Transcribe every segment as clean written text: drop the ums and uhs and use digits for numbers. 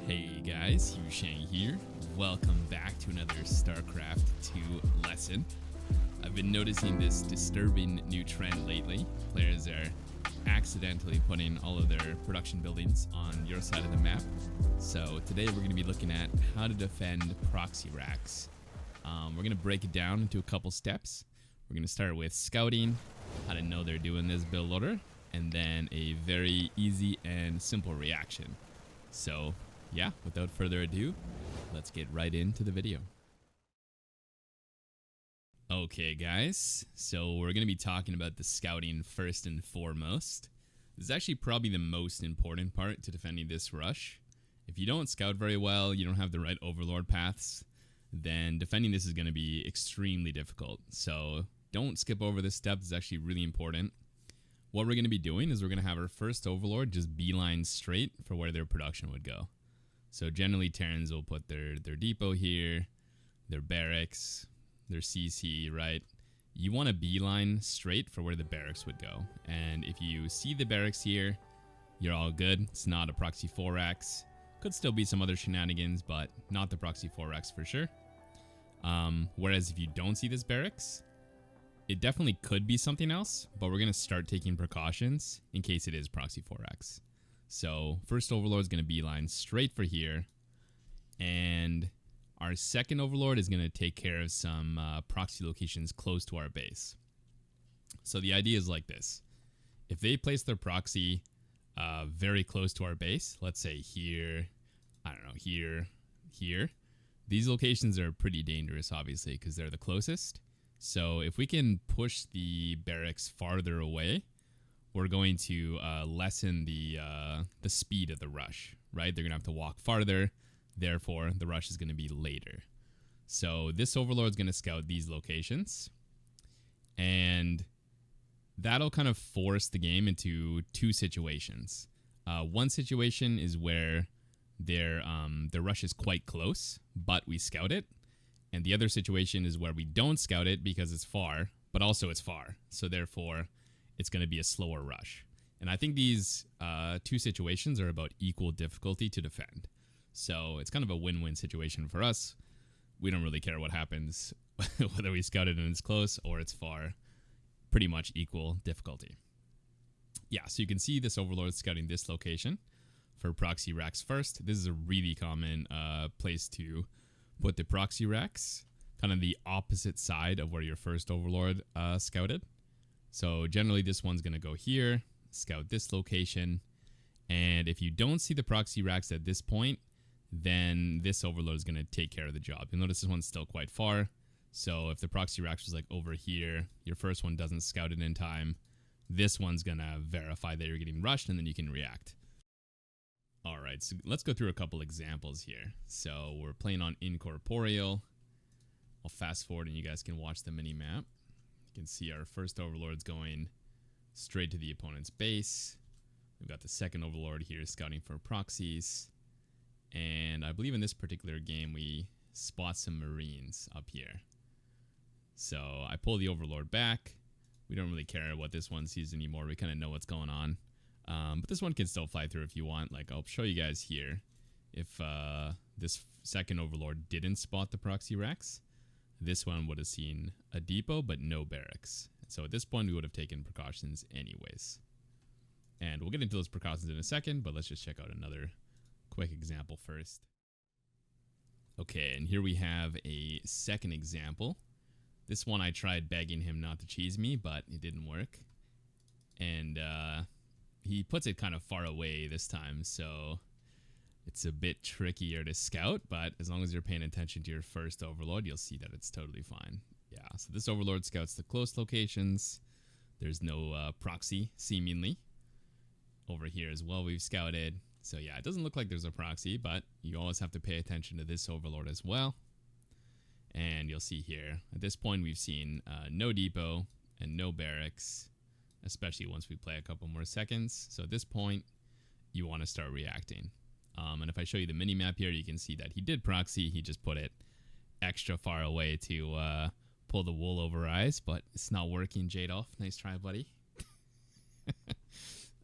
Hey guys, Hugh Shang here. Welcome back to another Starcraft 2 lesson. I've been noticing this disturbing new trend lately. Players are accidentally putting all of their production buildings on your side of the map. So today we're going to be looking at how to defend Proxy Rax. We're going to break it down into a couple steps. We're going to start with scouting, how to know they're doing this build order, and then a very easy and simple reaction. So yeah, without further ado, let's get right into the video. Okay guys, so we're going to be talking about the scouting first and foremost. This is actually probably the most important part to defending this rush. If you don't scout very well, you don't have the right overlord paths, then defending this is going to be extremely difficult. So don't skip over this step. It's actually really important. What we're going to be doing is we're going to have our first overlord just beeline straight for where their production would go. So generally Terrans will put their depot here, their barracks, their CC, right? You want to beeline straight for where the barracks would go. And if you see the barracks here, you're all good. It's not a Proxy Rax. Could still be some other shenanigans, but not the Proxy Rax for sure. Whereas if you don't see this barracks, it definitely could be something else, but we're going to start taking precautions in case it is Proxy Rax. So first overlord is going to beeline straight for here, and our second overlord is going to take care of some proxy locations close to our base. So the idea is like this. If they place their proxy very close to our base, let's say here, I don't know, here, these locations are pretty dangerous obviously because they're the closest. So if we can push the barracks farther away, we're going to lessen the speed of the rush, right? They're going to have to walk farther, therefore the rush is going to be later. So this overlord is going to scout these locations, and that'll kind of force the game into two situations. One situation is where their rush is quite close, but we scout it, and the other situation is where we don't scout it because it's far, but also it's far, so therefore it's going to be a slower rush. And I think these two situations are about equal difficulty to defend. So it's kind of a win-win situation for us. We don't really care what happens, whether we scout it and it's close or it's far. Pretty much equal difficulty. Yeah, so you can see this overlord scouting this location for Proxy Rax first. This is a really common place to put the Proxy Rax, kind of the opposite side of where your first overlord scouted. So generally this one's going to go here, scout this location, and if you don't see the Proxy Rax at this point, then this overlord is going to take care of the job. You'll notice this one's still quite far, so if the Proxy Rax was like over here, your first one doesn't scout it in time, this one's going to verify that you're getting rushed, and then you can react. Alright, so let's go through a couple examples here. So we're playing on Incorporeal. I'll fast forward and you guys can watch the mini-map. You can see our first overlord's going straight to the opponent's base. We've got the second overlord here scouting for proxies. And I believe in this particular game we spot some marines up here. So I pull the overlord back. We don't really care what this one sees anymore. We kind of know what's going on. But this one can still fly through if you want. Like I'll show you guys here. If this second overlord didn't spot the Proxy Rax, this one would have seen a depot, but no barracks. So at this point, we would have taken precautions anyways. And we'll get into those precautions in a second, but let's just check out another quick example first. Okay, and here we have a second example. This one I tried begging him not to cheese me, but it didn't work. And he puts it kind of far away this time, so it's a bit trickier to scout, but as long as you're paying attention to your first overlord, you'll see that it's totally fine. Yeah, so this overlord scouts the close locations. There's no proxy, seemingly. Over here as well, we've scouted. So yeah, it doesn't look like there's a proxy, but you always have to pay attention to this overlord as well. And you'll see here, at this point, we've seen no depot and no barracks, especially once we play a couple more seconds. So at this point, you want to start reacting. And if I show you the mini map here, you can see that he did proxy. He just put it extra far away to pull the wool over our eyes, but it's not working, Jadolf. Nice try, buddy.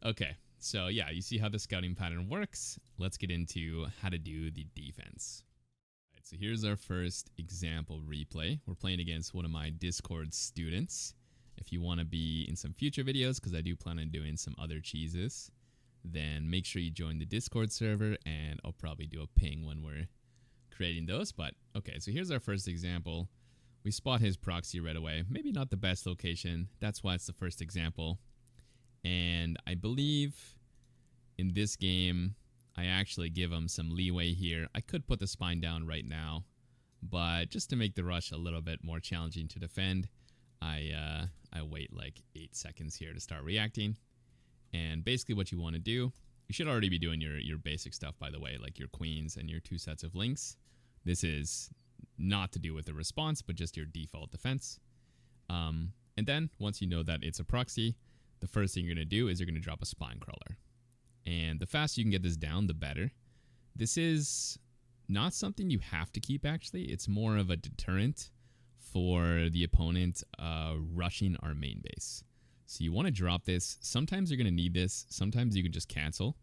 Okay, So yeah, you see how the scouting pattern works. Let's get into how to do the defense. All right, so here's our first example replay. We're playing against one of my Discord students. If you want to be in some future videos, because I do plan on doing some other cheeses, then make sure you join the Discord server, and I'll probably do a ping when we're creating those. But okay, so here's our first example. We spot his proxy right away. Maybe not the best location. That's why it's the first example. And I believe in this game, I actually give him some leeway here. I could put the spine down right now, but just to make the rush a little bit more challenging to defend, I wait like 8 seconds here to start reacting. And basically what you want to do, you should already be doing your basic stuff, by the way, like your queens and your 2 sets of links. This is not to do with the response, but just your default defense. And then once you know that it's a proxy, the first thing you're going to do is you're going to drop a spine crawler. And the faster you can get this down, the better. This is not something you have to keep, actually. It's more of a deterrent for the opponent rushing our main base. So you want to drop this. Sometimes you're going to need this. Sometimes you can just cancel.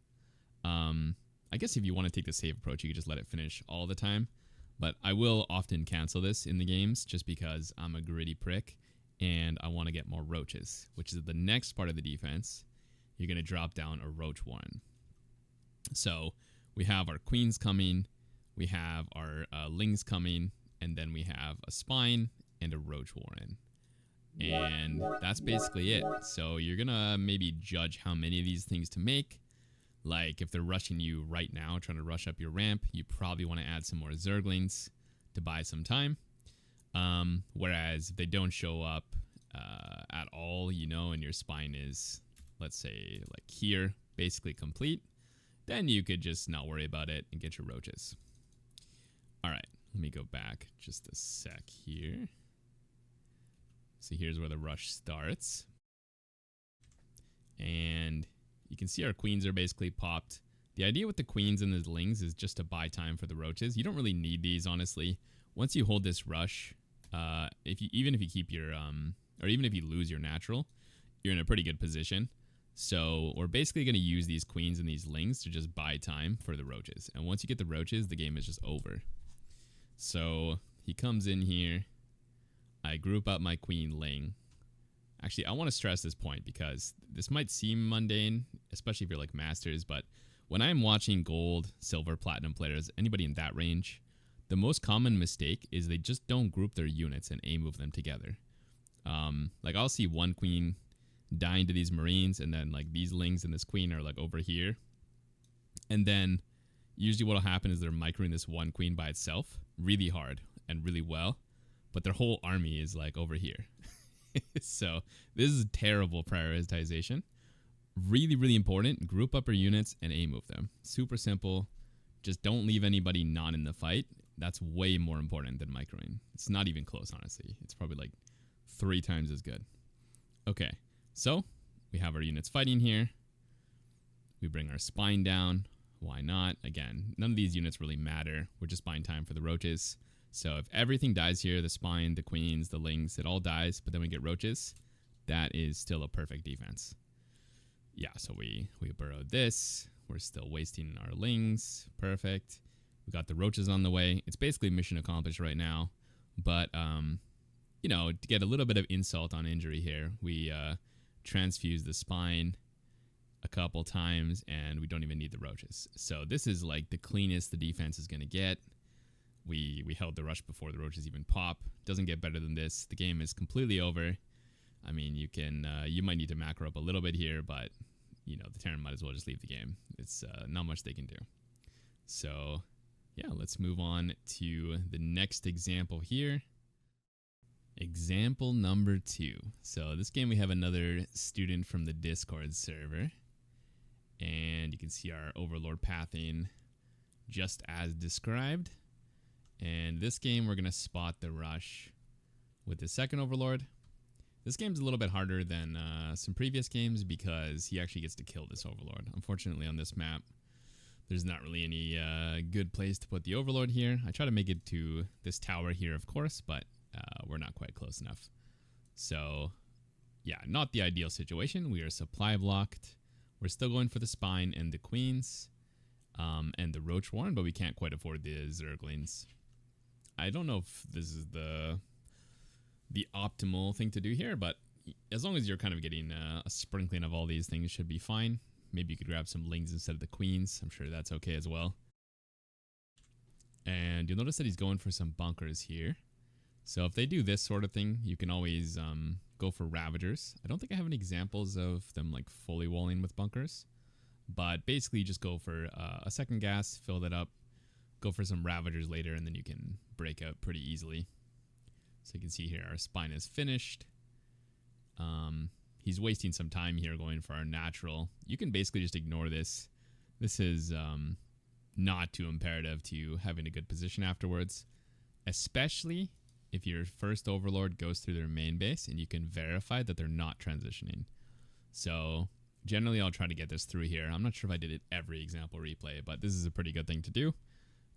I guess if you want to take the safe approach, you can just let it finish all the time. But I will often cancel this in the games just because I'm a gritty prick and I want to get more roaches, which is the next part of the defense. You're going to drop down a roach warren. So we have our queens coming, we have our lings coming, and then we have a spine and a roach warren. And that's basically it. So you're going to maybe judge how many of these things to make. Like if they're rushing you right now, trying to rush up your ramp, you probably want to add some more zerglings to buy some time. Whereas if they don't show up at all, you know, and your spine is, let's say, like here, basically complete, then you could just not worry about it and get your roaches. All right, let me go back just a sec here. So here's where the rush starts. And you can see our queens are basically popped. The idea with the queens and the lings is just to buy time for the roaches. You don't really need these, honestly. Once you hold this rush, even if you keep your, or even if you lose your natural, you're in a pretty good position. So we're basically going to use these queens and these lings to just buy time for the roaches. And once you get the roaches, the game is just over. So he comes in here. I group up my queen ling. Actually, I want to stress this point because this might seem mundane, especially if you're like masters, but when I'm watching gold, silver, platinum players, anybody in that range, the most common mistake is they just don't group their units and A move them together. Like I'll see one queen dying to these marines, and then like these lings and this queen are like over here. And then usually what'll happen is they're microing this one queen by itself really hard and really well, but their whole army is like over here. So this is terrible prioritization. Really, really important. Group up your units and A move them. Super simple. Just don't leave anybody not in the fight. That's way more important than microing. It's not even close, honestly. It's probably like 3 times as good. Okay, so we have our units fighting here. We bring our spine down. Why not? Again, none of these units really matter. We're just buying time for the roaches. So if everything dies here, the spine, the queens, the lings, it all dies, but then we get roaches, that is still a perfect defense. Yeah, so we burrowed this. We're still wasting our lings. Perfect. We got the roaches on the way. It's basically mission accomplished right now. But, you know, to get a little bit of insult on injury here, we transfuse the spine a couple times, and we don't even need the roaches. So this is like the cleanest the defense is going to get. We held the rush before the roaches even pop. Doesn't get better than this. The game is completely over. I mean, you can you might need to macro up a little bit here, but you know the Terran might as well just leave the game. It's not much they can do. So yeah, let's move on to the next example here. Example number 2. So this game we have another student from the Discord server, and you can see our Overlord pathing just as described. And this game, we're going to spot the rush with the second Overlord. This game's a little bit harder than some previous games because he actually gets to kill this Overlord. Unfortunately, on this map, there's not really any good place to put the Overlord here. I try to make it to this tower here, of course, but we're not quite close enough. So, yeah, not the ideal situation. We are supply blocked. We're still going for the spine and the queens and the roach warren, but we can't quite afford the zerglings. I don't know if this is the optimal thing to do here, but as long as you're kind of getting a sprinkling of all these things, should be fine. Maybe you could grab some lings instead of the queens. I'm sure that's okay as well. And you'll notice that he's going for some bunkers here. So if they do this sort of thing, you can always go for Ravagers. I don't think I have any examples of them like fully walling with bunkers. But basically just go for a second gas, fill that up, go for some Ravagers later, and then you can break out pretty easily. So you can see here our spine is finished. He's wasting some time here going for our natural. You can basically just ignore this. This is not too imperative to having a good position afterwards, especially if your first overlord goes through their main base and you can verify that they're not transitioning. So generally I'll try to get this through here. I'm not sure if I did it every example replay, but this is a pretty good thing to do.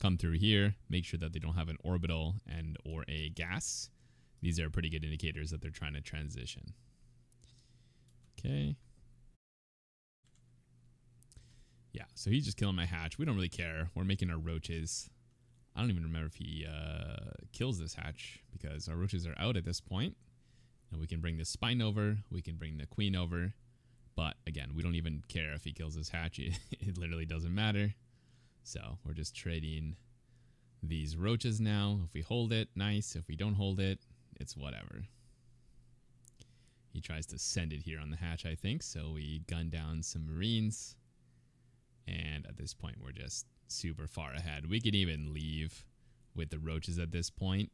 Come through here, make sure that they don't have an orbital and or a gas. These are pretty good indicators that they're trying to transition. Okay. Yeah, so he's just killing my hatch. We don't really care. We're making our roaches. I don't even remember if he kills this hatch because our roaches are out at this point. And we can bring the spine over. We can bring the queen over. But again, we don't even care if he kills this hatch. It literally doesn't matter. So we're just trading these roaches now. If we hold it, nice. If we don't hold it, it's whatever. He tries to send it here on the hatch, I think. So we gun down some marines. And at this point, we're just super far ahead. We could even leave with the roaches at this point,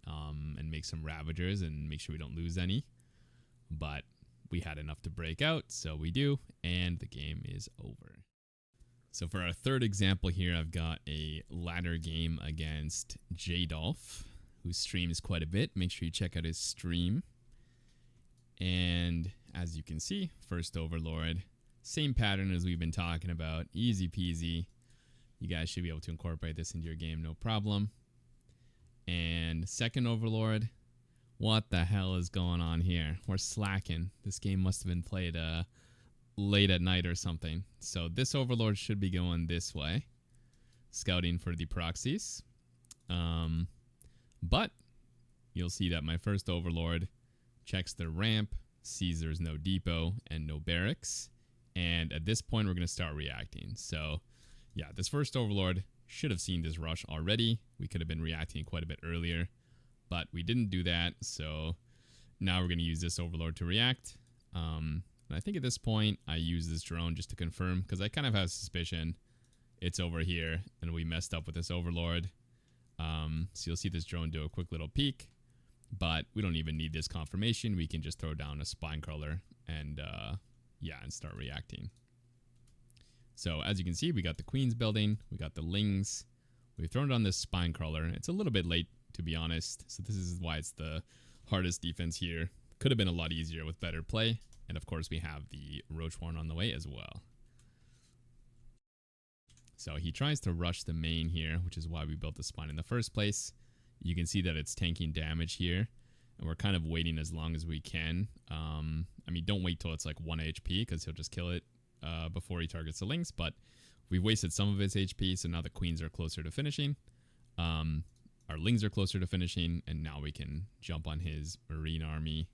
and make some Ravagers and make sure we don't lose any. But we had enough to break out, so we do. And the game is over. So for our third example here, I've got a ladder game against J-Dolph, who streams quite a bit. Make sure you check out his stream. And as you can see, first overlord, same pattern as we've been talking about, easy peasy. You guys should be able to incorporate this into your game, no problem. And second overlord, what the hell is going on here? We're slacking. This game must have been played late at night or something. So this overlord should be going this way, scouting for the proxies. But you'll see that my first overlord checks the ramp, sees there's no depot and no barracks. And at this point, we're going to start reacting. So yeah, this first overlord should have seen this rush already. We could have been reacting quite a bit earlier, but we didn't do that. So now we're going to use this overlord to react. And I think at this point, I use this drone just to confirm, because I kind of have a suspicion it's over here and we messed up with this overlord. So you'll see this drone do a quick little peek, but we don't even need this confirmation. We can just throw down a spine crawler and yeah, and start reacting. So as you can see, we got the queens building, we got the lings, we've thrown it on this spine crawler. It's a little bit late, to be honest, so this is why it's the hardest defense here. Could have been a lot easier with better play, and of course we have the roach warren on the way as well. So he tries to rush the main here, which is why we built the spine in the first place. You can see that it's tanking damage here, and we're kind of waiting as long as we can. I mean, don't wait till it's like 1 HP, because he'll just kill it before he targets the lings, but we've wasted some of his HP, so now the queens are closer to finishing. Our lings are closer to finishing, and now we can jump on his marine army,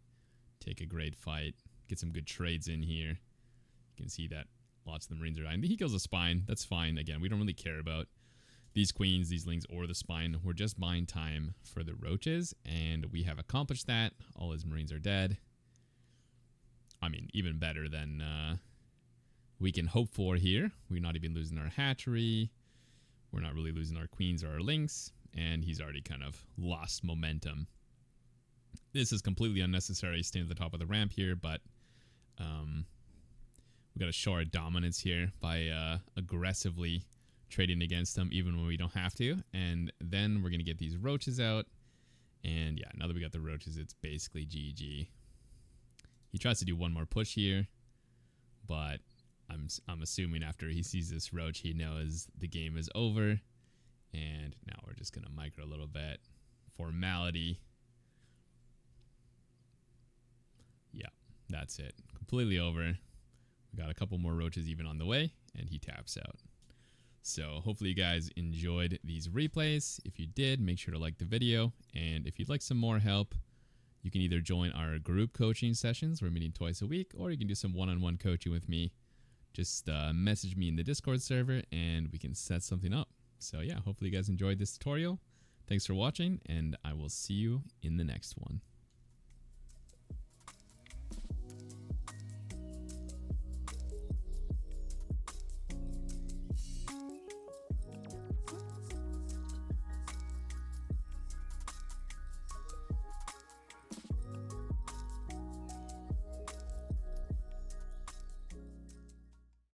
take a great fight, get some good trades in here. You can see that lots of the marines are dying. He kills a spine. That's fine. Again, we don't really care about these queens, these lings, or the spine. We're just buying time for the roaches, and we have accomplished that. All his marines are dead. I mean, even better than we can hope for here. We're not even losing our hatchery. We're not really losing our queens or our lings, and he's already kind of lost momentum. This is completely unnecessary staying at the top of the ramp here, but we got to show our dominance here by aggressively trading against them even when we don't have to. And then we're going to get these roaches out. And yeah, now that we got the roaches, it's basically GG. He tries to do one more push here, but I'm assuming after he sees this roach, he knows the game is over. And now we're just going to micro a little bit. Formality. Yeah, that's it. Completely over. We got a couple more roaches even on the way, and he taps out. So hopefully you guys enjoyed these replays. If you did, make sure to like the video. And if you'd like some more help, you can either join our group coaching sessions. We're meeting twice a week, or you can do some one-on-one coaching with me. Just message me in the Discord server and we can set something up. So yeah, hopefully you guys enjoyed this tutorial. Thanks for watching, and I will see you in the next one.